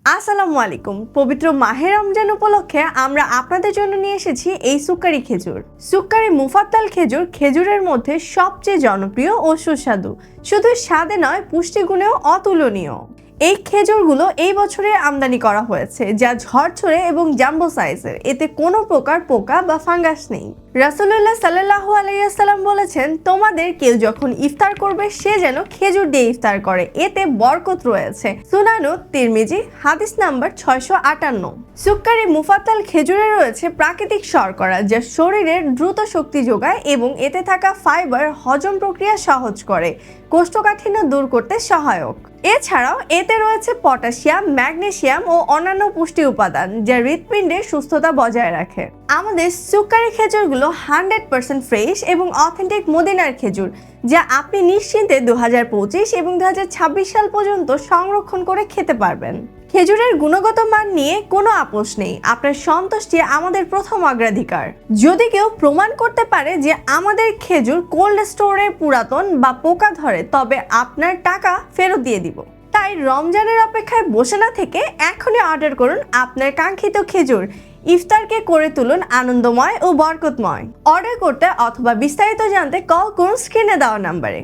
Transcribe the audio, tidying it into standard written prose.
আসসালামু আলাইকুম। পবিত্র মাহে রমজান উপলক্ষে আমরা আপনাদের জন্য নিয়ে এসেছি এই সুক্কারি খেজুর। সুক্কারি মুফাত্তাল খেজুর খেজুরের মধ্যে সবচেয়ে জনপ্রিয় ও সুস্বাদু। শুধু স্বাদে নয়, পুষ্টিগুণেও অতুলনীয়। এই খেজুরগুলো এই বছরে আমদানি করা হয়েছে, যা ঝরঝরে এবং জাম্বো সাইজের। এতে কোনো প্রকার পোকা বা ফাঙ্গাস নেই। রাসূলুল্লাহ সাল্লাল্লাহু আলাইহি ওয়াসাল্লাম বলেছেন, তোমাদের কেউ যখন ইফতার করবে সে যেন খেজুর দিয়ে ইফতার করে, এতে বরকত রয়েছে। সুনানুত তিরমিজি, হাদিস নাম্বার 658। সুক্কারি মুফাত্তাল খেজুরে রয়েছে প্রাকৃতিক শর্করা, যা শরীরের দ্রুত শক্তি যোগায় এবং এতে থাকা ফাইবার হজম প্রক্রিয়া সহজ করে, কোষ্ঠকাঠিন্য দূর করতে সহায়ক। এছাড়াও এতে রয়েছে পটাশিয়াম, ম্যাগনেসিয়াম ও অন্যান্য পুষ্টি উপাদান, যা হৃৎপিণ্ডের সুস্থতা বজায় রাখে। আমাদের সুক্কারি খেজুরগুলো 100% ফ্রেশ এবং অথেন্টিক মদিনার খেজুর, যা আপনি নিশ্চিন্তে 2025 এবং 2026 সাল পর্যন্ত সংরক্ষণ করে খেতে পারবেন। খেজুরের গুণগত মান নিয়ে কোনো আপোষ নেই। আপনার সন্তুষ্টি আমাদের প্রথম অগ্রাধিকার। যদি কেউ প্রমাণ করতে পারে যে আমাদের খেজুর কোল্ড স্টোরে পুরাতন বা পোকা ধরে, তবে আপনার টাকা ফেরত দিয়ে দিব। তাই রমজানের অপেক্ষায় বসে না থেকে এখনই অর্ডার করুন আপনার কাঙ্ক্ষিত খেজুর। ইফতারকে করে তুলুন আনন্দময় ও বরকতময়। অর্ডার করতে অথবা বিস্তারিত জানতে কল করুন স্ক্রিনে দেওয়া নাম্বারে।